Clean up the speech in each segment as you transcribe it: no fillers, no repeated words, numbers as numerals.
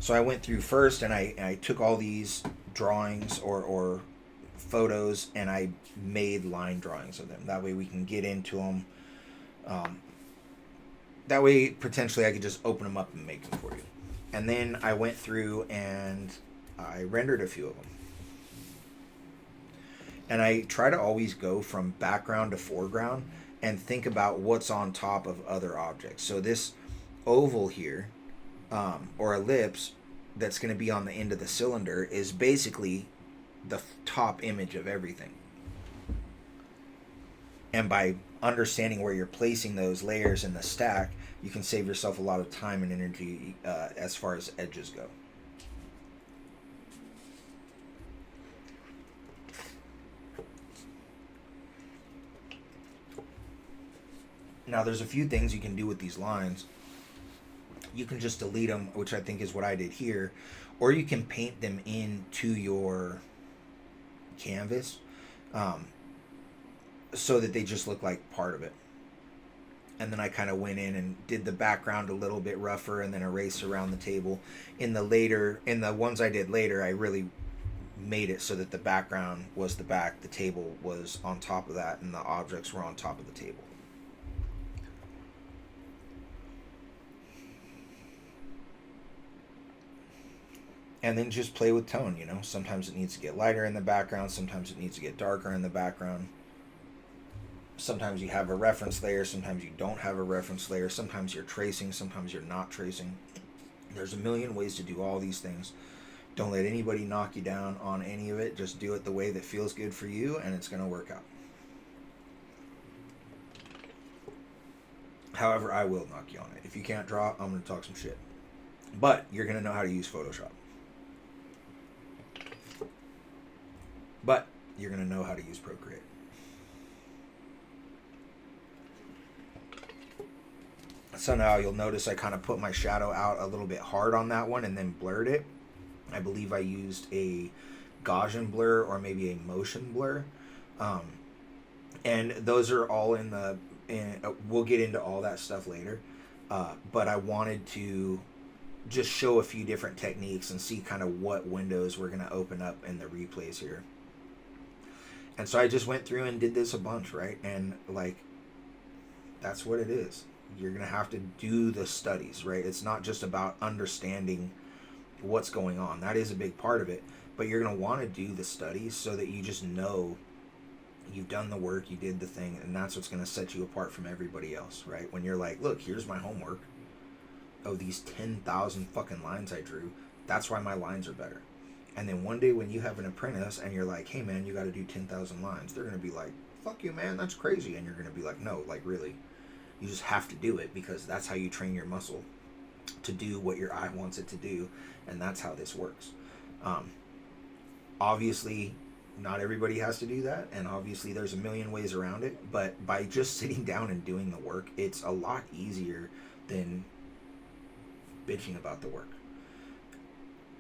So I went through first and I took all these drawings or photos and I made line drawings of them. That way we can get into them. Um, that way, potentially, I could just open them up and make them for you. And then I went through and I rendered a few of them. And I try to always go from background to foreground and think about what's on top of other objects. So this oval here, or ellipse, that's going to be on the end of the cylinder is basically the top image of everything. And by understanding where you're placing those layers in the stack, you can save yourself a lot of time and energy as far as edges go. Now, there's a few things you can do with these lines. You can just delete them, which I think is what I did here, or you can paint them into your canvas so that they just look like part of it. And then I kind of went in and did the background a little bit rougher and then erased around the table. In the ones I did later, I really made it so that the background was the back, the table was on top of that, and the objects were on top of the table. And then just play with tone, you know. Sometimes it needs to get lighter in the background, sometimes it needs to get darker in the background. Sometimes you have a reference layer, sometimes you don't have a reference layer, sometimes you're tracing, sometimes you're not tracing. There's a million ways to do all these things. Don't let anybody knock you down on any of it. Just do it the way that feels good for you, and it's going to work out. However, I will knock you on it. If you can't draw, I'm going to talk some shit. But you're going to know how to use Photoshop. But you're going to know how to use Procreate. So now you'll notice I kind of put my shadow out a little bit hard on that one and then blurred it. I believe I used a Gaussian blur or maybe a motion blur. And those are all in the... we'll get into all that stuff later. But I wanted to just show a few different techniques and see kind of what windows we're going to open up in the replays here. And so I just went through and did this a bunch, right? And like, that's what it is. You're going to have to do the studies, right? It's not just about understanding what's going on. That is a big part of it. But you're going to want to do the studies so that you just know you've done the work, you did the thing, and that's what's going to set you apart from everybody else, right? When you're like, look, here's my homework. Oh, these 10,000 fucking lines I drew. That's why my lines are better. And then one day when you have an apprentice and you're like, hey man, you got to do 10,000 lines, they're going to be like, fuck you, man, that's crazy. And you're going to be like, no, like really. You just have to do it because that's how you train your muscle to do what your eye wants it to do. And that's how this works. Obviously, not everybody has to do that. And obviously, there's a million ways around it. But by just sitting down and doing the work, it's a lot easier than bitching about the work.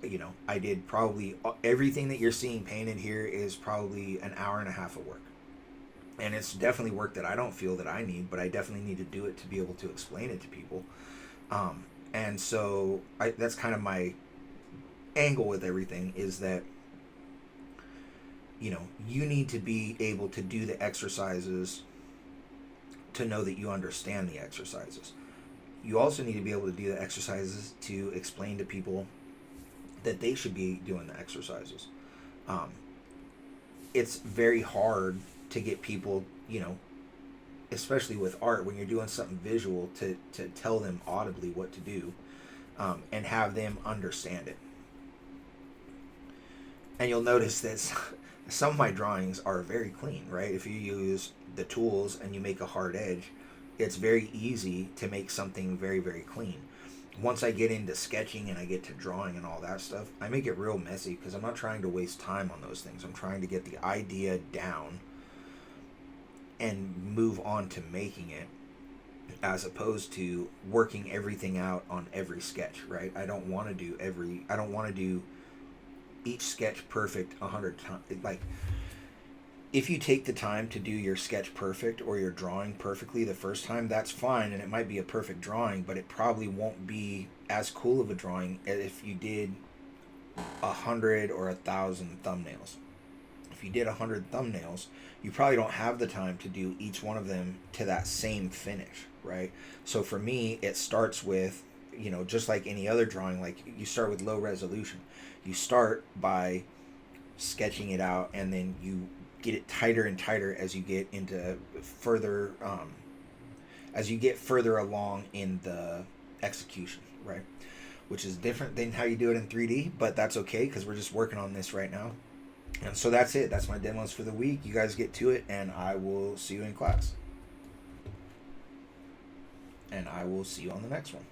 You know, I did probably everything that you're seeing painted here is probably an hour and a half of work. And it's definitely work that I don't feel that I need, but I definitely need to do it to be able to explain it to people. And so that's kind of my angle with everything is that, you know, you need to be able to do the exercises to know that you understand the exercises. You also need to be able to do the exercises to explain to people that they should be doing the exercises. It's very hard to get people, you know, especially with art, when you're doing something visual, to tell them audibly what to do and have them understand it. And you'll notice that some of my drawings are very clean, right? If you use the tools and you make a hard edge, it's very easy to make something very, very clean. Once I get into sketching and I get to drawing and all that stuff, I make it real messy because I'm not trying to waste time on those things. I'm trying to get the idea down and move on to making it, as opposed to working everything out on every sketch, right? I don't want to do each sketch perfect 100 times. Like, if you take the time to do your sketch perfect or your drawing perfectly the first time, that's fine, and it might be a perfect drawing, but it probably won't be as cool of a drawing as if you did 100 or 1,000 thumbnails. If you did 100 thumbnails, you probably don't have the time to do each one of them to that same finish, right? So for me, it starts with, you know, just like any other drawing, like you start with low resolution. You start by sketching it out, and then you get it tighter and tighter as you get into further, as you get further along in the execution, right? Which is different than how you do it in 3D, but that's okay because we're just working on this right now. And so that's it. That's my demos for the week. You guys get to it, and I will see you in class. And I will see you on the next one.